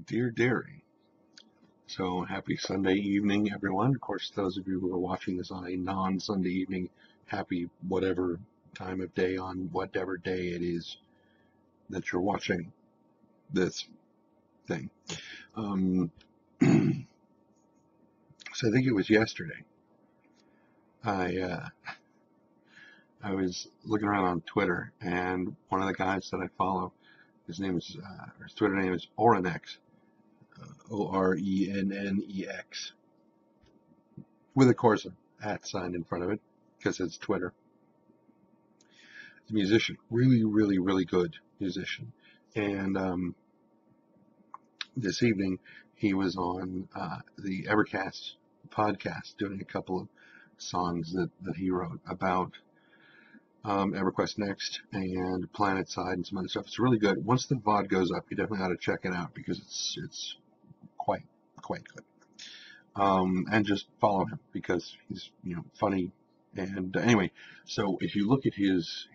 Dear Derry. So happy Sunday evening, everyone. Of course, those of you who are watching this on a non-Sunday evening, happy whatever time of day on whatever day it is that you're watching this thing. So I think it was yesterday. I was looking around on Twitter, and one of the guys that I follow, his Twitter name is Orennex, Orennex, with of course an @ sign in front of it because it's Twitter. He's a musician, really good musician. And this evening he was on the Evercast podcast doing a couple of songs that he wrote about EverQuest Next and PlanetSide and some other stuff. It's really good. Once the VOD goes up, you definitely ought to check it out because it's quite good. And just follow him because he's funny. And anyway, so if you look at his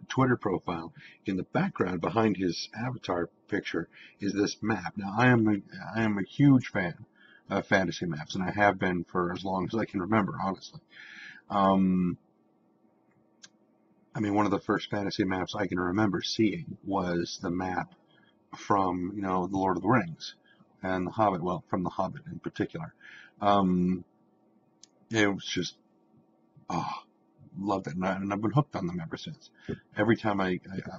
Twitter profile, in the background behind his avatar picture is this map. Now I am a huge fan of fantasy maps, and I have been for as long as I can remember, honestly. I mean, one of the first fantasy maps I can remember seeing was the map from The Lord of the Rings and The Hobbit. Well, from The Hobbit in particular. It was just, loved it, and I've been hooked on them ever since. Every time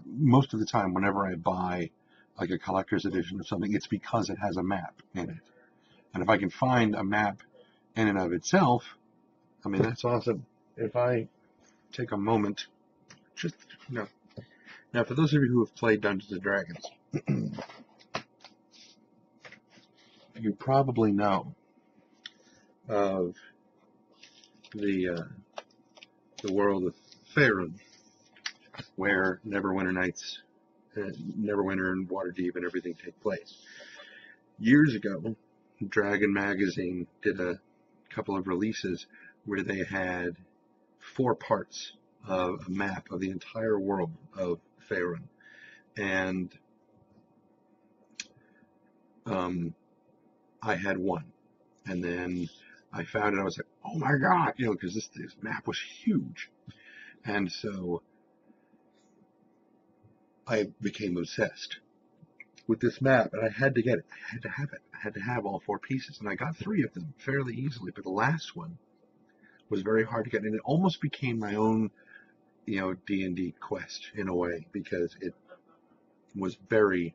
most of the time, whenever I buy like a collector's edition of something, it's because it has a map in it. And if I can find a map in and of itself, I mean, that's awesome. If I take a moment, just, now for those of you who have played Dungeons and Dragons, you probably know of the world of Faerun, where Neverwinter Nights, Neverwinter and Waterdeep and everything take place. Years ago, Dragon Magazine did a couple of releases where they had 4 parts of a map of the entire world of Faerun. And I had one. And then I found it, I was like, oh my God, because this map was huge. And so I became obsessed with this map, and I had to get it. I had to have it. I had to have all 4 pieces, and I got 3 of them fairly easily, but the last one was very hard to get, and it almost became my own, D&D quest in a way, because it was very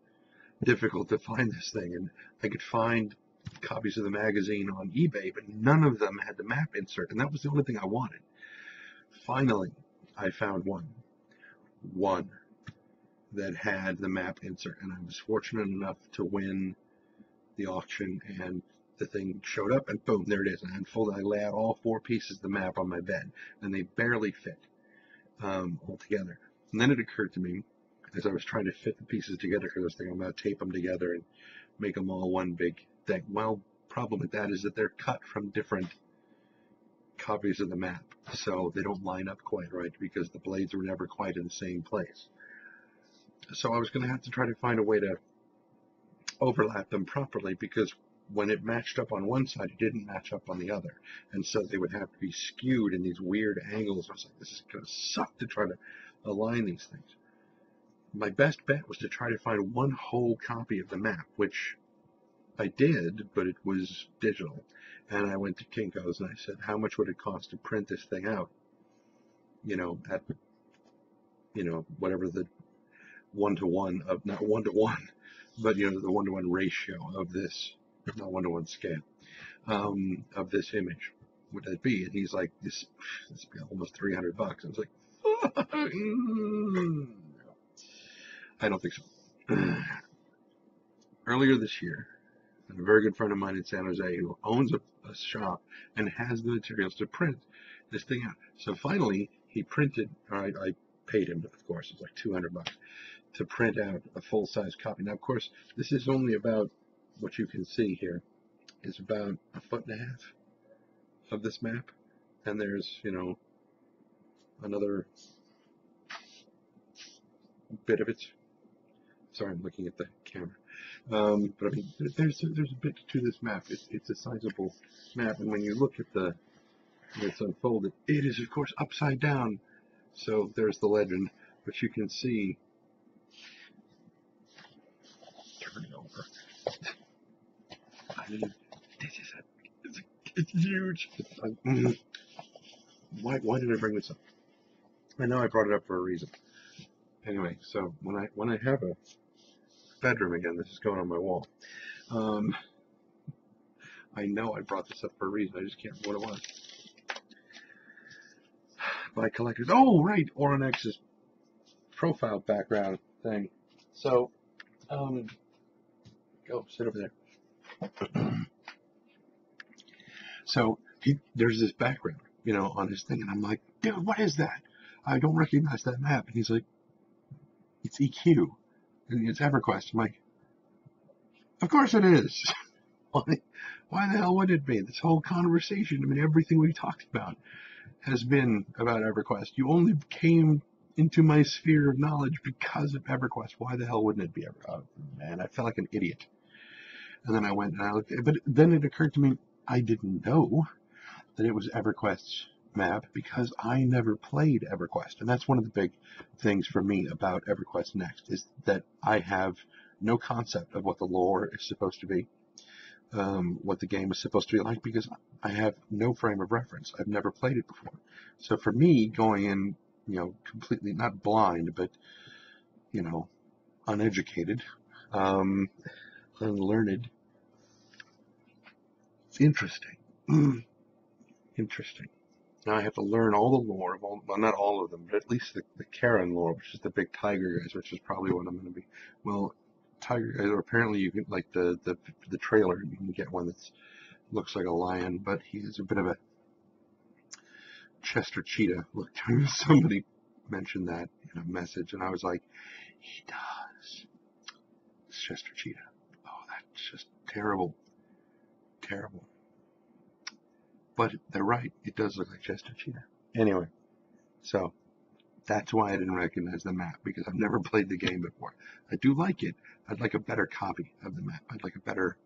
difficult to find this thing, and I could find copies of the magazine on eBay, but none of them had the map insert, and that was the only thing I wanted. Finally, I found one that had the map insert, and I was fortunate enough to win the auction, and the thing showed up, and boom, there it is. And I lay out all 4 pieces of the map on my bed, and they barely fit all together. And then it occurred to me, as I was trying to fit the pieces together, because I was thinking I'm going to tape them together and make them all one big thing. Well, problem with that is that they're cut from different copies of the map, so they don't line up quite right because the blades were never quite in the same place. So I was going to have to try to find a way to overlap them properly, because when it matched up on one side, it didn't match up on the other. And so they would have to be skewed in these weird angles. I was like, this is going to suck to try to align these things. My best bet was to try to find one whole copy of the map, which I did, but it was digital. And I went to Kinko's and I said, how much would it cost to print this thing out? At, whatever the 1-to-1 of, not 1-to-1, but the 1-to-1 ratio of this, not 1-to-1 scale, of this image would that be? And he's like, this be almost $300. I was like, I don't think so. Earlier this year, a very good friend of mine in San Jose who owns a shop and has the materials to print this thing out. So finally, he printed, I paid him, of course, it's like $200 to print out a full-size copy. Now, of course, this is only about, what you can see here is about 1.5 feet of this map, and there's, another bit of it. Sorry, I'm looking at the camera. But I mean, there's a bit to this map. It's a sizable map, and when you look at the it's unfolded, it is of course upside down. So there's the legend, but you can see. Turn it over. I mean, this is it's huge. Why did I bring this up? I know I brought it up for a reason. Anyway, so when I have a bedroom again, this is going on my wall. I know I brought this up for a reason. I just can't remember what it was. By collectors. Oh, right, Oronex's profile background thing. So, go sit over there. So there's this background, on his thing, and I'm like, dude, what is that? I don't recognize that map. And he's like, it's EQ, and it's EverQuest. I'm like, of course it is. Why the hell would it be? This whole conversation, I mean, everything we talked about has been about EverQuest. You only came into my sphere of knowledge because of EverQuest. Why the hell wouldn't it be EverQuest? Oh, man, I felt like an idiot. And then I went and I looked, but then it occurred to me, I didn't know that it was EverQuest's map because I never played EverQuest. And that's one of the big things for me about EverQuest Next is that I have no concept of what the lore is supposed to be, what the game is supposed to be like, because I have no frame of reference. I've never played it before. So for me, going in, completely not blind, but, uneducated, unlearned, it's interesting. Interesting. Now I have to learn all the lore of well, not all of them, but at least the Karen lore, which is the big tiger guys, which is probably what I'm going to be. Well, tiger guys, apparently you can, like the trailer, you can get one that looks like a lion, but he is a bit of a Chester cheetah. Look, somebody mentioned that in a message, and I was like, he does. It's Chester cheetah. Oh, that's just terrible. Terrible. But they're right. It does look like Chester cheetah. Anyway, so that's why I didn't recognize the map, because I've never played the game before. I do like it. I'd like a better copy of the map. I'd like a better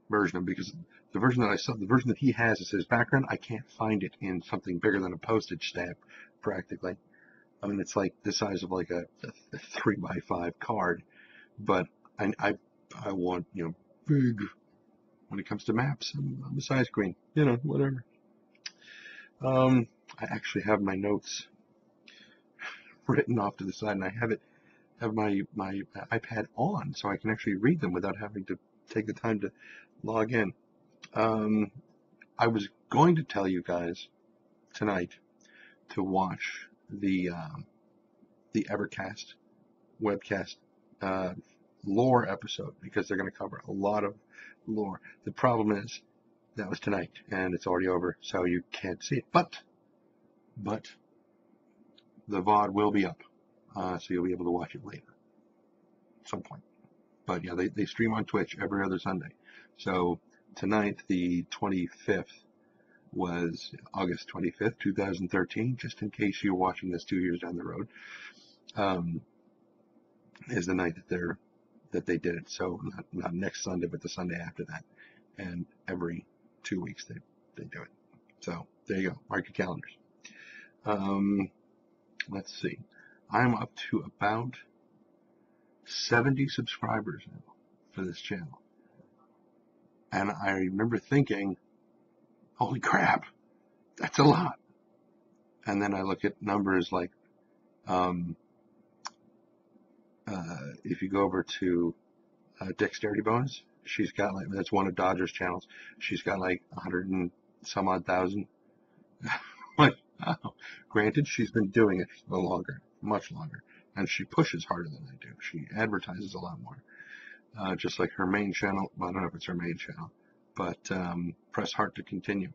version of it, because the version that I saw, the version that he has as his background, I can't find it in something bigger than a postage stamp, practically. I mean, it's like the size of like a 3x5 card, but I want, big. When it comes to maps, I'm a size queen, whatever. I actually have my notes written off to the side, and I have my iPad on, so I can actually read them without having to take the time to log in. I was going to tell you guys tonight to watch the Evercast webcast lore episode, because they're going to cover a lot of lore. The problem is that was tonight and it's already over, so you can't see it. But the VOD will be up, so you'll be able to watch it later at some point. But yeah, they stream on Twitch every other Sunday. So tonight, the 25th, was August 25th, 2013, just in case you're watching this 2 years down the road, is the night that they did it. So not next Sunday, but the Sunday after that. And every 2 weeks they do it. So there you go. Mark your calendars. Let's see. I'm up to about 70 subscribers now for this channel. And I remember thinking, holy crap, that's a lot. And then I look at numbers like, if you go over to Dexterity Bonus, she's got like, that's one of Dodger's channels. She's got like 100 and some odd thousand. Like, oh. Granted, she's been doing it a little longer, much longer, and she pushes harder than I do. She advertises a lot more, just like her main channel. Well, I don't know if it's her main channel, but Press Heart to Continue.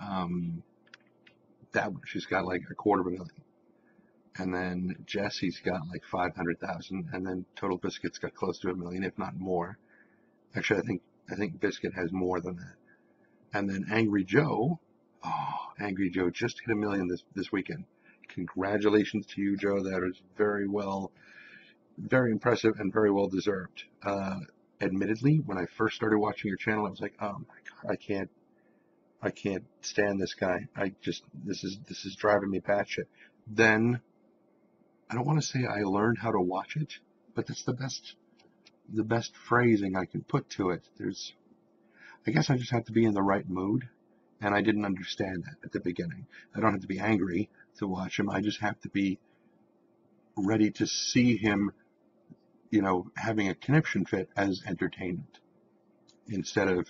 That one, she's got like 250,000. And then Jesse's got like 500,000, and then Total Biscuit's got close to 1 million, if not more. Actually, I think Biscuit has more than that. And then Angry Joe, Angry Joe just hit 1 million this weekend. Congratulations to you, Joe. That is very well very impressive and very well deserved. Admittedly, when I first started watching your channel, I was like, oh my God, I can't stand this guy. This is driving me batshit. Then I don't want to say I learned how to watch it, but that's the best phrasing I can put to it. I guess I just have to be in the right mood, and I didn't understand that at the beginning. I don't have to be angry to watch him. I just have to be ready to see him, having a conniption fit as entertainment instead of,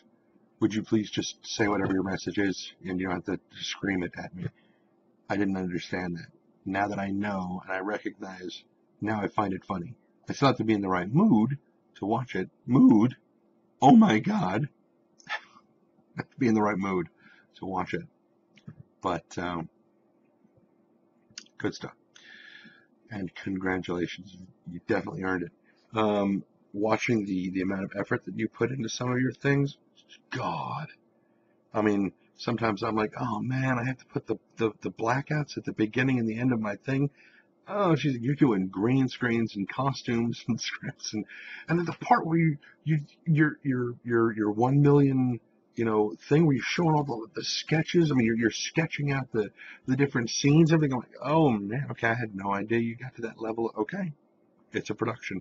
would you please just say whatever your message is and you don't have to scream it at me. I didn't understand that. Now that I know and I recognize, now I find it funny. I still have to be in the right mood to watch it. Mood? Oh my God. I have to be in the right mood to watch it. But good stuff. And congratulations. You definitely earned it. Watching the amount of effort that you put into some of your things, God. I mean, sometimes I'm like, oh man, I have to put the blackouts at the beginning and the end of my thing. Oh, you're doing green screens and costumes and scripts and then the part where your 1 million thing where you're showing all the sketches. I mean, you're sketching out the different scenes. Everything. I'm like, oh man, okay, I had no idea you got to that level. Okay, it's a production.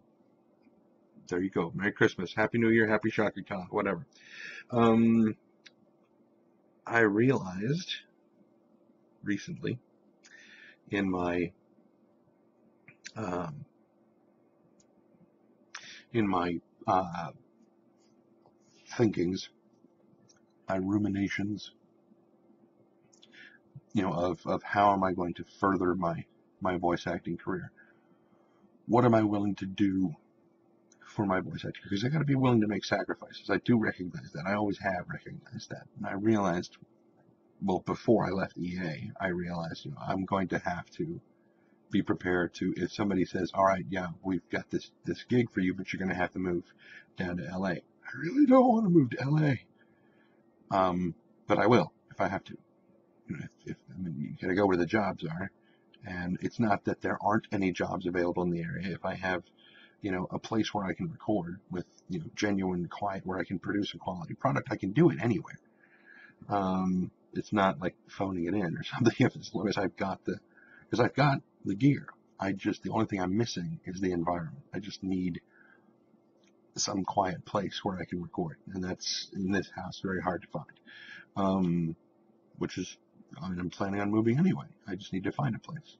There you go. Merry Christmas, Happy New Year, Happy Shaka Khan, whatever. I realized recently in my um, thinkings, my ruminations, of how am I going to further my voice acting career? What am I willing to do for my voice acting? Because I got to be willing to make sacrifices. I do recognize that. I always have recognized that. And I realized, well, before I left EA, I realized, I'm going to have to be prepared to, if somebody says, all right, yeah, we've got this gig for you, but you're going to have to move down to LA. I really don't want to move to LA. But I will if I have to. I mean, you got to go where the jobs are. And it's not that there aren't any jobs available in the area. If I have, a place where I can record with, genuine quiet, where I can produce a quality product, I can do it anywhere. It's not like phoning it in or something. As long as because I've got the gear. The only thing I'm missing is the environment. I just need some quiet place where I can record. And that's in this house very hard to find. Which is, I'm planning on moving anyway. I just need to find a place.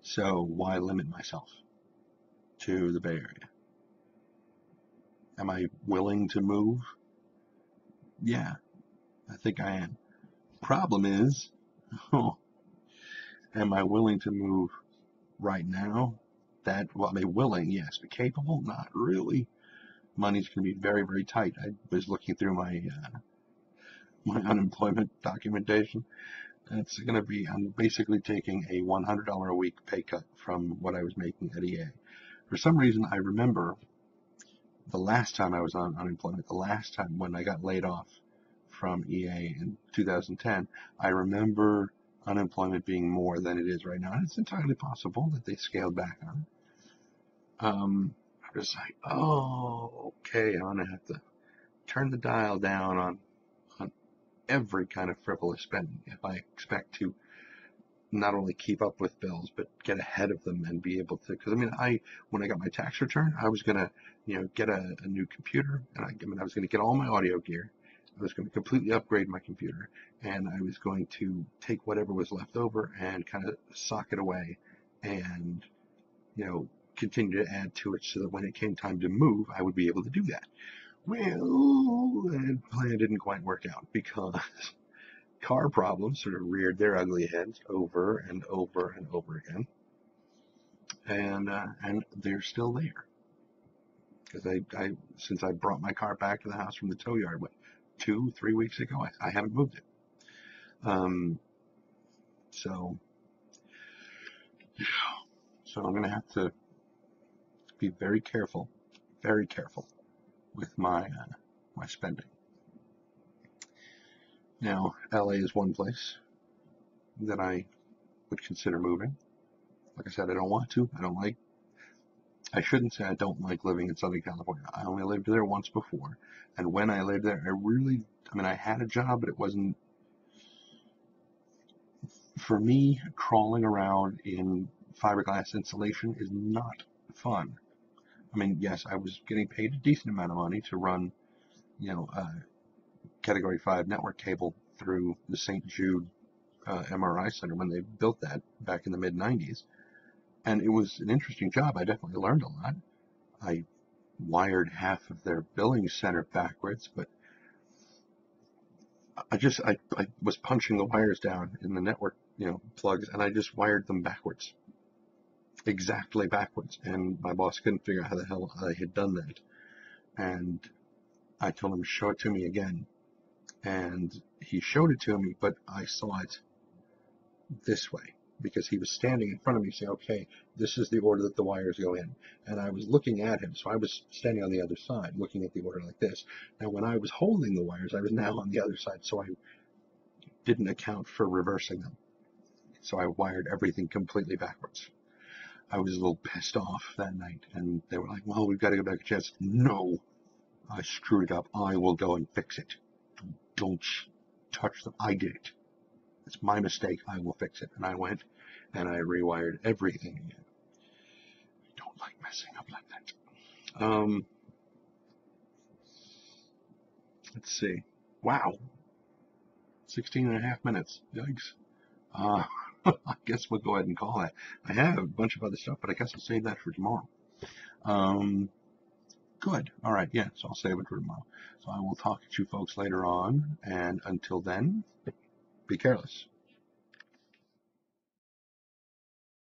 So why limit myself to the Bay Area? Am I willing to move? Yeah, I think I am. Problem is, am I willing to move right now? I mean, willing, yes, but capable? Not really. Money's going to be very, very tight. I was looking through my unemployment documentation. It's going to be, I'm basically taking a $100 a week pay cut from what I was making at EA. For some reason, I remember the last time I was on unemployment, the last time when I got laid off from EA in 2010, I remember unemployment being more than it is right now. And it's entirely possible that they scaled back on it. I was like, oh, okay, I'm going to have to turn the dial down on every kind of frivolous spending if I expect to not only keep up with bills but get ahead of them and be able to. Because when I got my tax return, I was gonna get a new computer, and I was gonna get all my audio gear. I was going to completely upgrade my computer, and I was going to take whatever was left over and kind of sock it away and continue to add to it so that when it came time to move, I would be able to do that. Well, that plan didn't quite work out because car problems sort of reared their ugly heads over and over and over again, and they're still there because I since I brought my car back to the house from the tow yard, 2-3 weeks ago, I haven't moved it. So I'm going to have to be very careful with my spending. Now, LA is one place that I would consider moving. Like I said, I don't want to. I shouldn't say I don't like living in Southern California. I only lived there once before. And when I lived there, I had a job, but it wasn't, for me, crawling around in fiberglass insulation is not fun. I mean, yes, I was getting paid a decent amount of money to run, Category 5 network cable through the St. Jude MRI Center when they built that back in the mid-90s. And it was an interesting job. I definitely learned a lot. I wired half of their billing center backwards, but I was punching the wires down in the network, plugs, and I just wired them backwards, exactly backwards. And my boss couldn't figure out how the hell I had done that. And I told him, show it to me again. And he showed it to me, but I saw it this way because he was standing in front of me saying, okay, this is the order that the wires go in. And I was looking at him, so I was standing on the other side, looking at the order like this. Now, when I was holding the wires, I was now on the other side, so I didn't account for reversing them. So I wired everything completely backwards. I was a little pissed off that night, and they were like, well, we've got to go back to chance. No, I screwed it up. I will go and fix it. Don't touch them. I did it. It's my mistake. I will fix it. And I went and I rewired everything again. I don't like messing up like that. Let's see. Wow. 16 and a half minutes. Yikes. I guess we'll go ahead and call it. I have a bunch of other stuff, but I guess I'll save that for tomorrow. Good. All right. Yeah. So I'll save it for tomorrow. So I will talk to you folks later on. And until then, be careless.